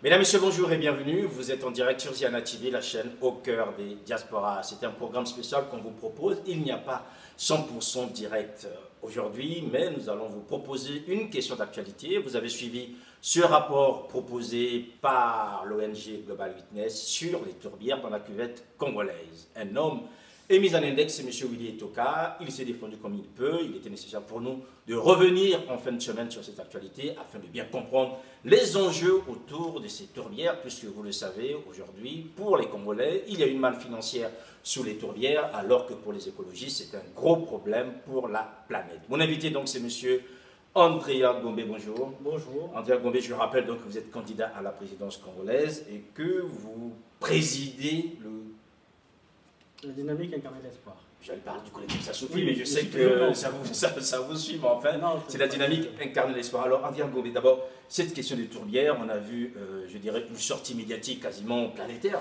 Mesdames, Messieurs, bonjour et bienvenue. Vous êtes en direct sur Ziana TV, la chaîne au cœur des diasporas. C'est un programme spécial qu'on vous propose. Il n'y a pas 100% direct aujourd'hui, mais nous allons vous proposer une question d'actualité. Vous avez suivi ce rapport proposé par l'ONG Global Witness sur les tourbières dans la cuvette congolaise. Un homme est mis en index, c'est M. Willy Etoka. Il s'est défendu comme il peut. Il était nécessaire pour nous de revenir en fin de semaine sur cette actualité afin de bien comprendre les enjeux autour de ces tourbières, puisque vous le savez, aujourd'hui, pour les Congolais, il y a une manne financière sous les tourbières, alors que pour les écologistes, c'est un gros problème pour la planète. Mon invité, donc, c'est M. Andrea Gombe, bonjour. Bonjour. Andrea Gombe, je rappelle donc que vous êtes candidat à la présidence congolaise et que vous présidez La dynamique incarnée l'espoir. Je parle du collectif Ça Suffit, Oui, mais je sais que ça vous suit, mais enfin, c'est la dynamique incarnée l'espoir. Alors, Andrea Gombe, d'abord, cette question des tourbières, on a vu, je dirais, une sortie médiatique quasiment planétaire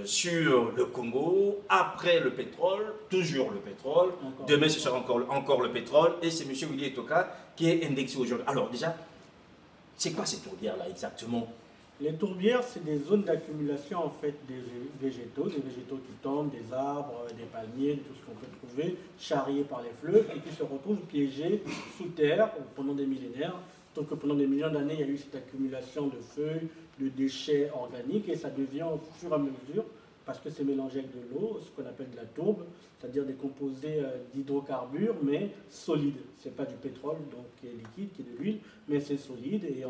sur le Congo, après le pétrole, toujours le pétrole, demain ce sera encore le pétrole, et c'est M. Willy Etoka qui est indexé aujourd'hui. Alors déjà, c'est quoi ces tourbières-là exactement? Les tourbières, c'est des zones d'accumulation en fait des végétaux qui tombent, des arbres, des palmiers, tout ce qu'on peut trouver, charriés par les fleuves et qui se retrouvent piégés sous terre pendant des millénaires. Donc pendant des millions d'années, il y a eu cette accumulation de feuilles, de déchets organiques et ça devient au fur et à mesure, parce que c'est mélangé avec de l'eau, ce qu'on appelle de la tourbe, c'est-à-dire des composés d'hydrocarbures, mais solides. Ce n'est pas du pétrole, donc qui est liquide, qui est de l'huile, mais c'est solide et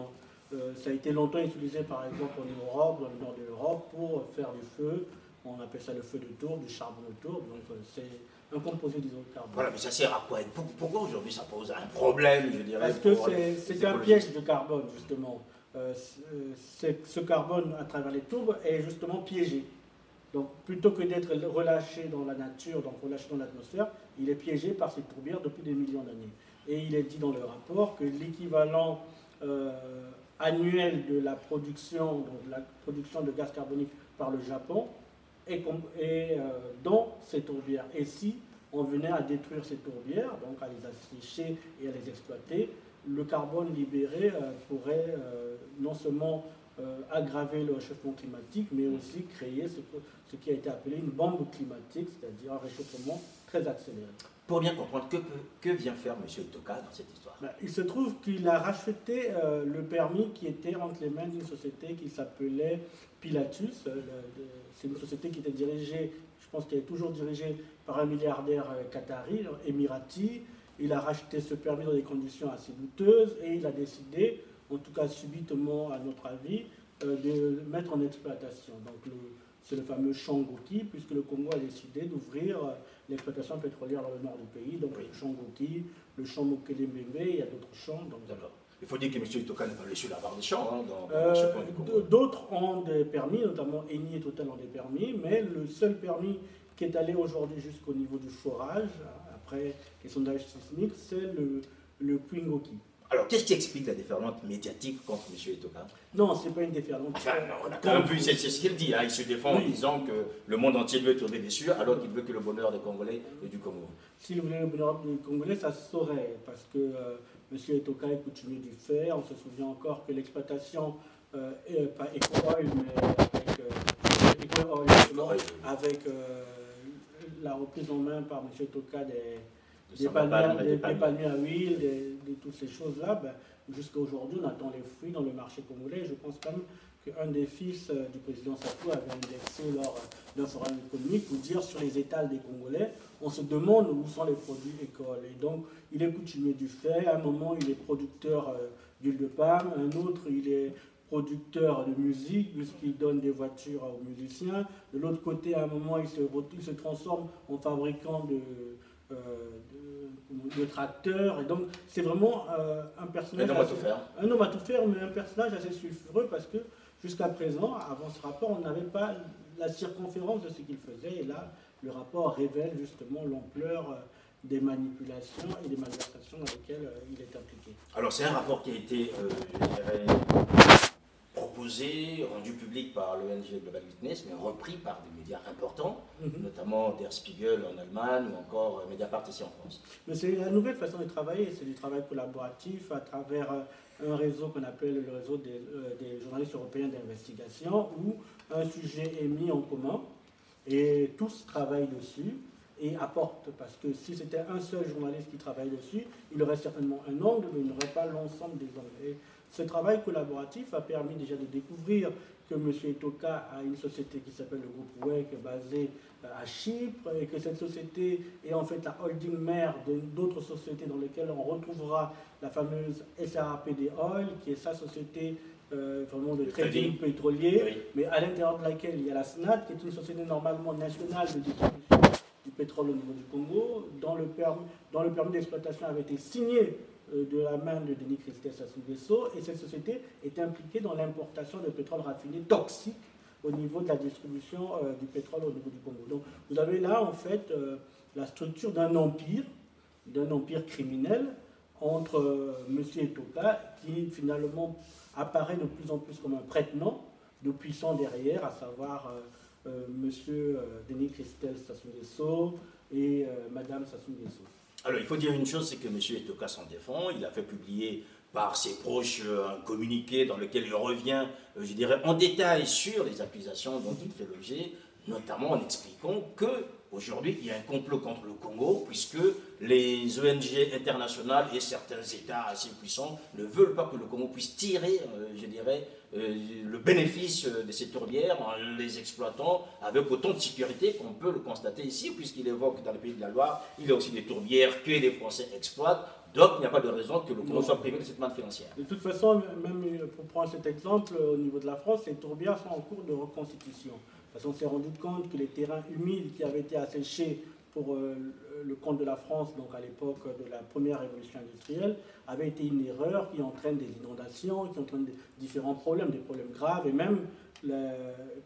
ça a été longtemps utilisé par exemple en Europe, dans le nord de l'Europe, pour faire du feu. On appelle ça le feu de tourbe, du charbon de tourbe. Donc c'est un composé d'hydrocarbures. Voilà, mais ça sert à quoi? Pourquoi aujourd'hui ça pose un problème, je dirais? Parce que c'est un piège de carbone, justement. Ce carbone, à travers les tourbes, est justement piégé. Donc plutôt que d'être relâché dans la nature, donc relâché dans l'atmosphère, il est piégé par ces tourbières depuis des millions d'années. Et il est dit dans le rapport que l'équivalent annuel de la production, de gaz carbonique par le Japon est dans ces tourbières. Et si on venait à détruire ces tourbières, donc à les assécher et à les exploiter, le carbone libéré pourrait non seulement aggraver le réchauffement climatique, mais aussi créer ce qui a été appelé une bombe climatique, c'est-à-dire un réchauffement très accéléré. Pour bien comprendre, que vient faire M. Etoka dans cette histoire? Il se trouve qu'il a racheté le permis qui était entre les mains d'une société qui s'appelait Pilatus. C'est une société qui était dirigée, je pense qu'elle est toujours dirigée par un milliardaire qatari, émirati. Il a racheté ce permis dans des conditions assez douteuses et il a décidé, en tout cas subitement à notre avis, de mettre en exploitation. Donc c'est le fameux champ Ngouti, puisque le Congo a décidé d'ouvrir l'exploitation pétrolière dans le nord du pays. Donc le champ Ngouti, le champ Mokele-Mbembe, il y a d'autres champs. D'accord. Il faut dire que M. Etoka n'est pas le seul à avoir des champs dans ce point du Congo. D'autres ont des permis, notamment Eni et Total ont des permis, mais le seul permis qui est allé aujourd'hui jusqu'au niveau du forage, après les sondages sismiques, c'est le puits Ngoki. Alors, qu'est-ce qui explique la déferlante médiatique contre M. Etoka? Non, ce n'est pas une déferlante. Enfin, on a quand même vu, c'est ce qu'il dit. Il se défend en disant que le monde entier veut tomber dessus, alors qu'il veut que le bonheur des Congolais et du Congo. S'il voulait le bonheur des Congolais, ça se saurait, parce que M. Etoka est coutumier du fait. On se souvient encore que l'exploitation, pas Eco-Oil, mais avec la reprise en main par M. Etoka des palmiers à huile, de toutes ces choses-là, jusqu'à aujourd'hui, on attend les fruits dans le marché congolais. Je pense quand même qu'un des fils du président Sassou avait indexé lors d'un forum économique pour dire sur les étals des Congolais, on se demande où sont les produits écoles. Et donc, il est coutumier du fait. À un moment, il est producteur d'huile de palme. Un autre, il est producteur de musique, puisqu'il donne des voitures aux musiciens. De l'autre côté, à un moment, il se transforme en fabricant de tracteurs. Et donc, c'est vraiment un personnage... Un homme à tout faire, mais un personnage assez sulfureux, parce que jusqu'à présent, avant ce rapport, on n'avait pas la circonférence de ce qu'il faisait. Et là, le rapport révèle justement l'ampleur des manipulations et des malversations dans lesquelles il est impliqué. Alors, c'est un rapport qui a été, je dirais, proposé exposé, rendu public par l'ONG Global Witness, mais repris par des médias importants, notamment Der Spiegel en Allemagne ou encore Mediapart ici en France. Mais c'est la nouvelle façon de travailler, c'est du travail collaboratif à travers un réseau qu'on appelle le réseau des journalistes européens d'investigation, où un sujet est mis en commun et tous travaillent dessus et apportent, parce que si c'était un seul journaliste qui travaille dessus, il aurait certainement un angle, mais il n'aurait pas l'ensemble des angles. Et ce travail collaboratif a permis déjà de découvrir que M. Etoka a une société qui s'appelle le groupe WEC, basée à Chypre, et que cette société est en fait la holding mère d'autres sociétés dans lesquelles on retrouvera la fameuse SAPD Oil, qui est sa société vraiment de trading pétrolier, oui, mais à l'intérieur de laquelle il y a la SNAT, qui est une société normalement nationale de distribution du pétrole au niveau du Congo, dont le permis d'exploitation avait été signé de la main de Denis Christel Sassou Nguesso, et cette société est impliquée dans l'importation de pétrole raffiné toxique au niveau de la distribution du pétrole au niveau du Congo. Donc vous avez là en fait la structure d'un empire criminel entre M. Etoka, qui finalement apparaît de plus en plus comme un prête-nom de puissants derrière, à savoir M. Denis Christel Sassou Nguesso et Mme Sassou Nguesso. Alors, il faut dire une chose, c'est que M. Etoka s'en défend. Il a fait publier par ses proches un communiqué dans lequel il revient, je dirais, en détail sur les accusations dont il fait l'objet, notamment en expliquant qu'aujourd'hui, il y a un complot contre le Congo, puisque les ONG internationales et certains États assez puissants ne veulent pas que le Congo puisse tirer, je dirais, le bénéfice de ces tourbières en les exploitant avec autant de sécurité qu'on peut le constater ici, puisqu'il évoque dans le pays de la Loire, il y a aussi des tourbières que les Français exploitent. Donc, il n'y a pas de raison que le Congo soit privé de cette manne financière. De toute façon, même pour prendre cet exemple, au niveau de la France, les tourbières sont en cours de reconstitution. Parce qu'on s'est rendu compte que les terrains humides qui avaient été asséchés pour le compte de la France, donc à l'époque de la première révolution industrielle, avaient été une erreur qui entraîne des inondations, qui entraîne différents problèmes, des problèmes graves, et même,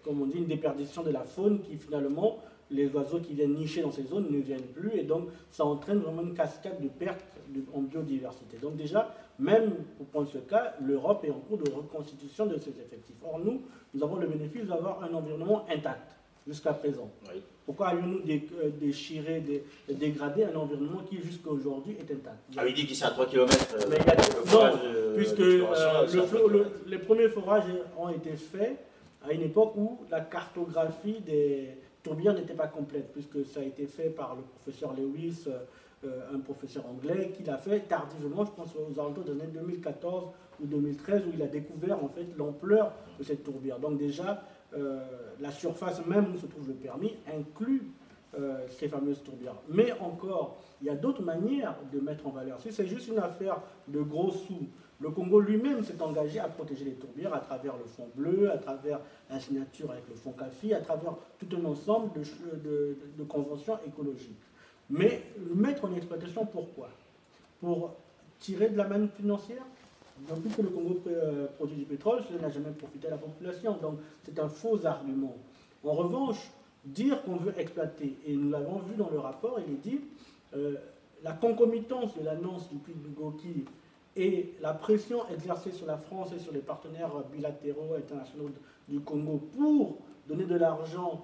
comme on dit, une déperdition de la faune qui finalement, les oiseaux qui viennent nicher dans ces zones ne viennent plus, et donc ça entraîne vraiment une cascade de pertes en biodiversité. Donc déjà, même pour prendre ce cas, l'Europe est en cours de reconstitution de ses effectifs. Or nous avons le bénéfice d'avoir un environnement intact jusqu'à présent. Oui. Pourquoi allions-nous déchirer, dégrader un environnement qui jusqu'à aujourd'hui est intact? Ah, il dit qu'il est à 3 km. Non, puisque les premiers forages ont été faits à une époque où la cartographie des tourbières n'était pas complète, puisque ça a été fait par le professeur Lewis, un professeur anglais, qui l'a fait tardivement, je pense aux alentours des années 2014 ou 2013, où il a découvert en fait l'ampleur de cette tourbière. Donc déjà, la surface même où se trouve le permis inclut ces fameuses tourbières. Mais encore, il y a d'autres manières de mettre en valeur. Si c'est juste une affaire de gros sous, le Congo lui-même s'est engagé à protéger les tourbières à travers le fonds bleu, à travers la signature avec le fonds CAFI, à travers tout un ensemble de conventions écologiques. Mais le mettre en exploitation, pourquoi? Pour tirer de la manne financière? Donc, puisque le Congo produit du pétrole, cela n'a jamais profité à la population. Donc, c'est un faux argument. En revanche, dire qu'on veut exploiter, et nous l'avons vu dans le rapport, il est dit la concomitance de l'annonce du puits de Goki et la pression exercée sur la France et sur les partenaires bilatéraux internationaux du Congo pour donner de l'argent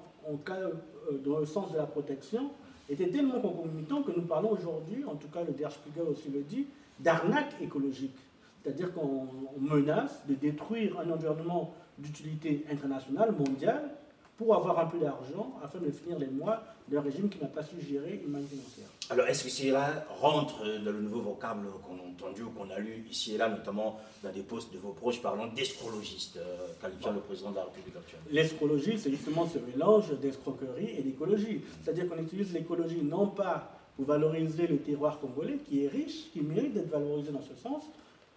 dans le sens de la protection était tellement concomitant que nous parlons aujourd'hui, en tout cas le Der Spiegel aussi le dit, d'arnaque écologique. C'est-à-dire qu'on menace de détruire un environnement d'utilité internationale, mondiale, pour avoir un peu d'argent afin de finir les mois d'un régime qui n'a pas su gérer une manne financière. Alors, est-ce que cela rentre dans le nouveau vocable qu'on a entendu ou qu'on a lu ici et là, notamment dans des posts de vos proches parlant d'escrologistes, qualifiant le président de la République actuelle? L'escrologie, c'est justement ce mélange d'escroquerie et d'écologie. C'est-à-dire qu'on utilise l'écologie non pas pour valoriser le terroir congolais, qui est riche, qui mérite d'être valorisé dans ce sens,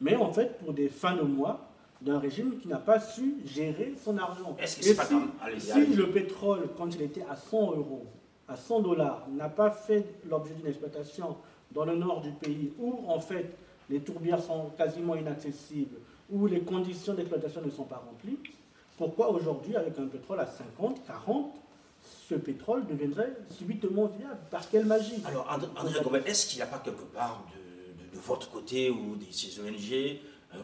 mais en fait pour des fins de mois d'un régime qui n'a pas su gérer son argent. Est-ce que c'est pas comme... Si le pétrole, quand il était à 100 €, à 100 $, n'a pas fait l'objet d'une exploitation dans le nord du pays, où en fait les tourbières sont quasiment inaccessibles, où les conditions d'exploitation ne sont pas remplies, pourquoi aujourd'hui, avec un pétrole à 50, 40, ce pétrole deviendrait subitement viable? Par quelle magie? Alors, André Gomez, est-ce qu'il n'y a pas quelque part de votre côté ou de ces ONG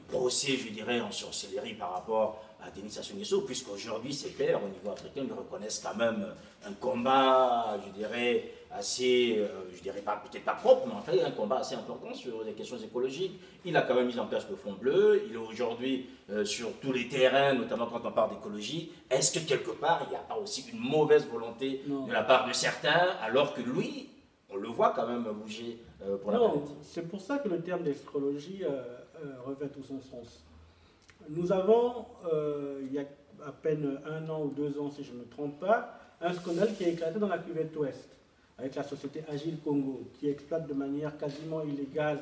procès, je dirais, en sorcellerie par rapport à Denis Sassou Nguesso, puisqu'aujourd'hui, ses pairs au niveau africain lui reconnaissent quand même un combat, je dirais, assez, je dirais pas, peut-être pas propre, mais en fait, un combat assez important sur les questions écologiques. Il a quand même mis en place le Fonds bleu, il est aujourd'hui sur tous les terrains, notamment quand on parle d'écologie. Est-ce que quelque part, il n'y a pas aussi une mauvaise volonté de la part de certains, alors que lui, on le voit quand même bouger pour la planète? C'est pour ça que le terme d'astrologie revêt tout son sens. Nous avons, il y a à peine 1 an ou 2 ans, si je ne me trompe pas, un scandale qui a éclaté dans la cuvette ouest, avec la société Agile Congo, qui exploite de manière quasiment illégale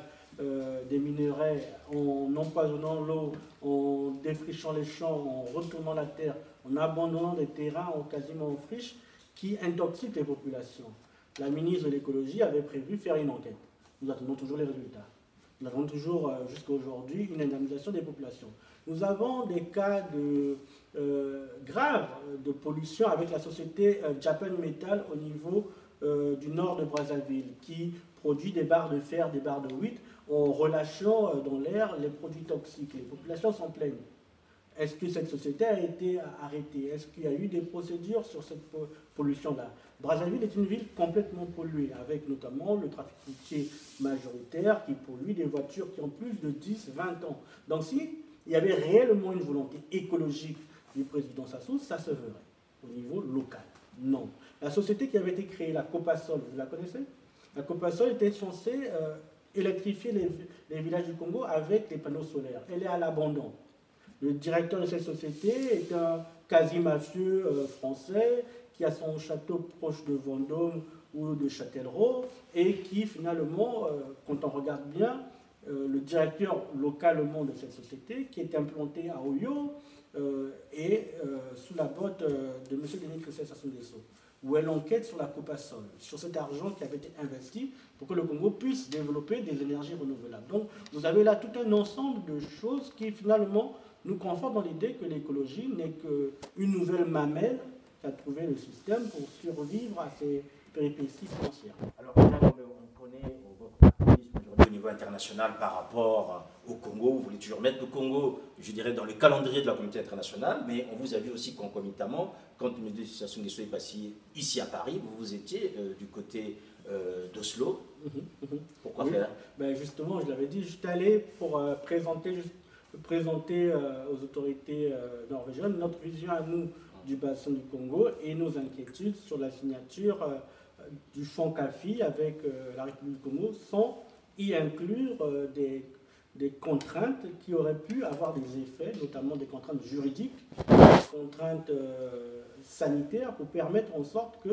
des minerais en empoisonnant l'eau, en défrichant les champs, en retournant la terre, en abandonnant des terrains quasiment en friche, qui intoxiquent les populations. La ministre de l'écologie avait prévu faire une enquête. Nous attendons toujours les résultats. Nous avons toujours, jusqu'à aujourd'hui, une indemnisation des populations. Nous avons des cas graves de pollution avec la société Japan Metal au niveau du nord de Brazzaville, qui produit des barres de fer, des barres de huit, en relâchant dans l'air les produits toxiques. Les populations s'en plaignent. Est-ce que cette société a été arrêtée? Est-ce qu'il y a eu des procédures sur cette pollution-là? Brazzaville est une ville complètement polluée, avec notamment le trafic routier majoritaire qui pollue des voitures qui ont plus de 10, 20 ans. Donc si il y avait réellement une volonté écologique du président Sassou, ça se verrait au niveau local. Non. La société qui avait été créée, la Copasol, vous la connaissez? La Copasol était censée électrifier les villages du Congo avec des panneaux solaires. Elle est à l'abandon. Le directeur de cette société est un quasi-mafieux français qui a son château proche de Vendôme ou de Châtellerault et qui finalement, quand on regarde bien, le directeur localement de cette société, qui est implanté à Oyo, est sous la botte de M. Denis Sassou Nguesso, où elle enquête sur la Copasol, sur cet argent qui avait été investi pour que le Congo puisse développer des énergies renouvelables. Donc vous avez là tout un ensemble de choses qui finalement nous confortent dans l'idée que l'écologie n'est qu'une nouvelle mamelle qu'a trouvé le système pour survivre à ces péripéties financières. Alors, on connaît votre activisme aujourd'hui au niveau international par rapport au Congo. Vous voulez toujours mettre le Congo, je dirais, dans le calendrier de la communauté internationale, mais on vous a vu aussi concomitamment, quand M. Sassou Nguesso est passé ici à Paris, vous étiez du côté d'Oslo. Pourquoi faire? Ben justement, je l'avais dit, je suis allé pour présenter aux autorités norvégiennes notre vision à nous du bassin du Congo et nos inquiétudes sur la signature du fonds CAFI avec la République du Congo sans y inclure des contraintes qui auraient pu avoir des effets, notamment des contraintes juridiques, des contraintes sanitaires pour permettre en sorte que,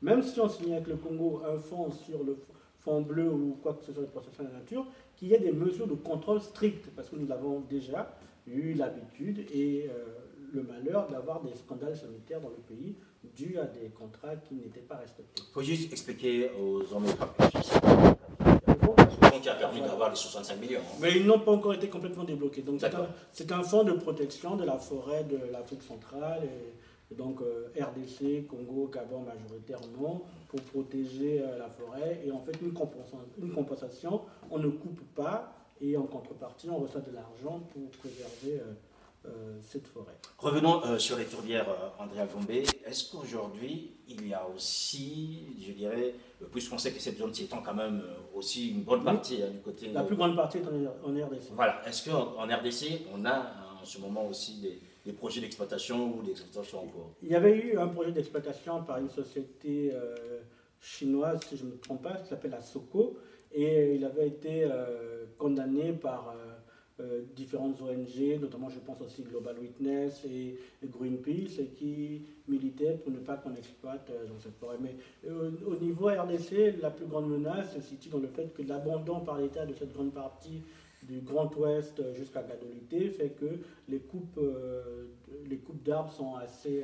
même si on signe avec le Congo un fonds sur le fonds bleu ou quoi que ce soit de protection de la nature, qu'il y ait des mesures de contrôle strictes, parce que nous avons déjà eu l'habitude et le malheur d'avoir des scandales sanitaires dans le pays dus à des contrats qui n'étaient pas respectés. Il faut juste expliquer aux hommes qui a permis d'avoir les 65 millions. Mais ils n'ont pas encore été complètement débloqués. Donc c'est un fonds de protection de la forêt de l'Afrique centrale, et donc RDC, Congo, Gabon majoritairement, pour protéger la forêt. Et en fait, une compensation, on ne coupe pas, et en contrepartie, on reçoit de l'argent pour préserver cette forêt. Revenons sur les tourbières, Andrea Gombe. Est-ce qu'aujourd'hui, il y a aussi, je dirais, puisqu'on sait que cette zone s'étend quand même aussi une bonne partie du côté... La plus grande partie est en RDC. Voilà. Est-ce qu'en RDC, on a en ce moment aussi des projets d'exploitation ou d'exploitation en cours? Il y avait eu un projet d'exploitation par une société chinoise, si je ne me trompe pas, qui s'appelle la Soko, et il avait été condamné par... différentes ONG, notamment je pense aussi Global Witness et Greenpeace, qui militaient pour ne pas qu'on exploite dans cette forêt. Mais au niveau RDC, la plus grande menace se situe dans le fait que l'abandon par l'État de cette grande partie du Grand Ouest jusqu'à Gadolité fait que les coupes d'arbres sont assez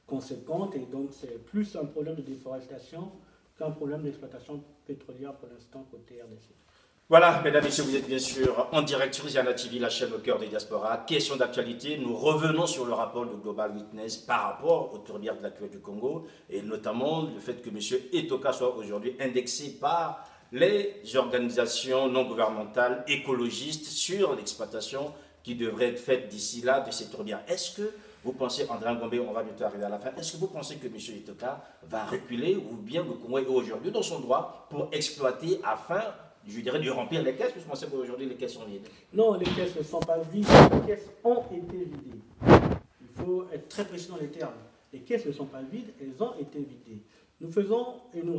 conséquentes, et donc c'est plus un problème de déforestation qu'un problème d'exploitation pétrolière pour l'instant côté RDC. Voilà, mesdames et messieurs, vous êtes bien sûr en direct sur Ziana TV, la chaîne au cœur des diasporas. Question d'actualité, nous revenons sur le rapport de Global Witness par rapport aux tourbières de la cuvette du Congo, et notamment le fait que M. Etoka soit aujourd'hui indexé par les organisations non gouvernementales écologistes sur l'exploitation qui devrait être faite d'ici là de ces tourbières. Est-ce que vous pensez, André Ngombe, on va bientôt arriver à la fin, est-ce que vous pensez que M. Itoka va reculer ou bien le Congo est aujourd'hui dans son droit pour exploiter afin, je dirais, de remplir les caisses? Vous pensez qu'aujourd'hui les caisses sont vides? Non, les caisses ne sont pas vides, les caisses ont été vidées. Il faut être très précis dans les termes. Les caisses ne sont pas vides, elles ont été vidées. Nous faisons et nous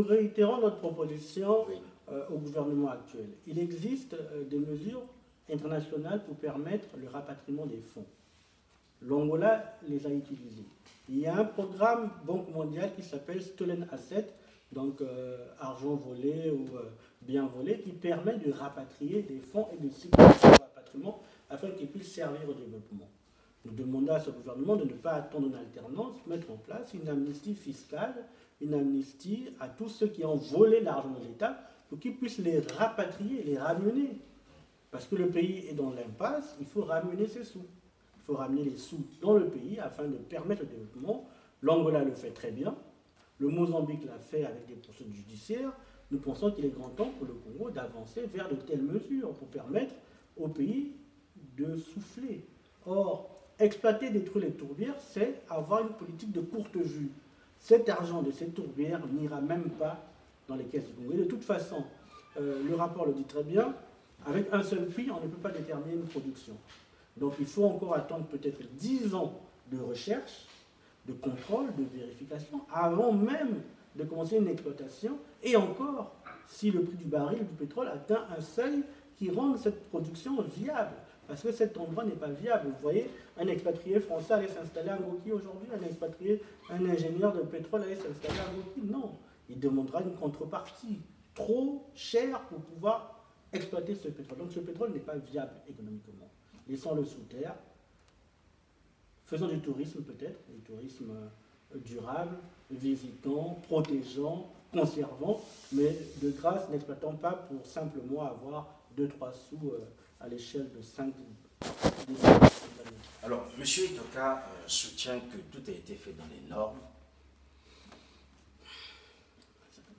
réitérons notre proposition au gouvernement actuel. Il existe des mesures internationales pour permettre le rapatriement des fonds. L'Angola les a utilisées. Il y a un programme Banque mondiale qui s'appelle Stolen Asset, donc argent volé ou bien volé, qui permet de rapatrier des fonds et de sécuriser le rapatriement afin qu'ils puissent servir au développement. Nous demandons à ce gouvernement de ne pas attendre une alternance, mettre en place une amnistie fiscale, une amnistie à tous ceux qui ont volé l'argent de l'État pour qu'ils puissent les rapatrier, les ramener. Parce que le pays est dans l'impasse, il faut ramener ses sous. Il faut ramener les sous dans le pays afin de permettre le développement. L'Angola le fait très bien. Le Mozambique l'a fait avec des procédures judiciaires. Nous pensons qu'il est grand temps pour le Congo d'avancer vers de telles mesures pour permettre au pays de souffler. Or, exploiter, détruire les tourbières, c'est avoir une politique de courte vue. Cet argent de ces tourbières n'ira même pas dans les caisses du Congo. Et de toute façon, le rapport le dit très bien, avec un seul puits, on ne peut pas déterminer une production. Donc il faut encore attendre peut-être 10 ans de recherche, de contrôle, de vérification, avant même de commencer une exploitation, et encore, si le prix du baril du pétrole atteint un seuil qui rend cette production viable. Parce que cet endroit n'est pas viable. Vous voyez, un expatrié français allait s'installer à Ngoki aujourd'hui, un ingénieur de pétrole allait s'installer à Ngoki. Non, il demandera une contrepartie trop chère pour pouvoir exploiter ce pétrole. Donc ce pétrole n'est pas viable économiquement. Laissons-le sous terre. Faisons du tourisme peut-être, du tourisme durable, visitant, protégeant, conservant, mais de grâce n'exploitons pas pour simplement avoir 2-3 sous à l'échelle de 5 années. Alors, M. Itoka soutient que tout a été fait dans les normes.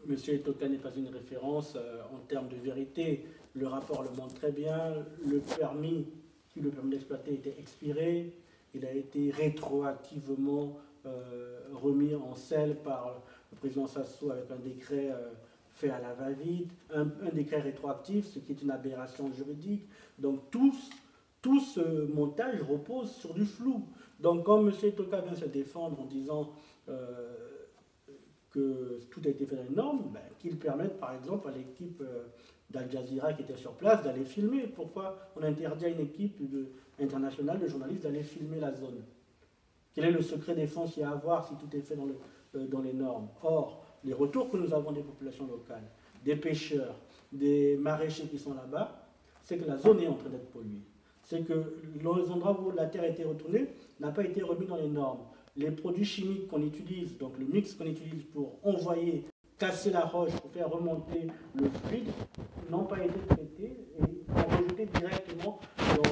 M. Itoka n'est pas une référence en termes de vérité. Le rapport le montre très bien. Le permis d'exploiter était expiré. Il a été rétroactivement remis en selle par le président Sassou avec un décret fait à la va-vite, un décret rétroactif, ce qui est une aberration juridique. Donc tout ce montage repose sur du flou. Donc quand M. Itoka vient se défendre en disant que tout a été fait dans les normes, ben, qu'il permette par exemple à l'équipe d'Al Jazeera qui était sur place d'aller filmer. Pourquoi on interdit à une équipe internationale de journalistes d'aller filmer la zone? Quel est le secret défense qu'il y a à avoir si tout est fait dans les normes? Or, les retours que nous avons des populations locales, des pêcheurs, des maraîchers qui sont là-bas, c'est que la zone est en train d'être polluée. C'est que les endroits où la terre a été retournée n'a pas été remis dans les normes. Les produits chimiques qu'on utilise, donc le mix qu'on utilise pour envoyer, casser la roche, pour faire remonter le fluide, n'ont pas été traités et sont rejetés directement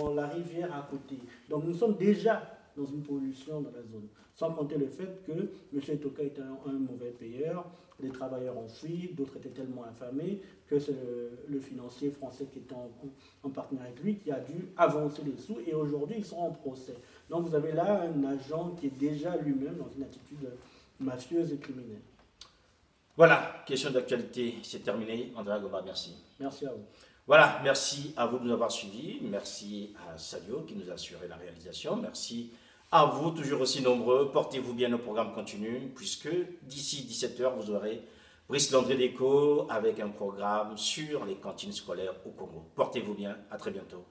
dans la rivière à côté. Donc nous sommes déjà dans une pollution dans la zone. Sans compter le fait que M. Itoka est un mauvais payeur, les travailleurs ont fui, d'autres étaient tellement affamés que c'est le financier français qui est en partenariat avec lui qui a dû avancer les sous et aujourd'hui ils sont en procès. Donc vous avez là un agent qui est déjà lui-même dans une attitude mafieuse et criminelle. Voilà, question d'actualité, c'est terminé. André Ngombe, merci. Merci à vous. Voilà, merci à vous de nous avoir suivis. Merci à Sadio qui nous a assuré la réalisation. Merci à vous, toujours aussi nombreux. Portez-vous bien, nos programmes continuent, puisque d'ici 17h, vous aurez Brice Landry Déco avec un programme sur les cantines scolaires au Congo. Portez-vous bien, à très bientôt.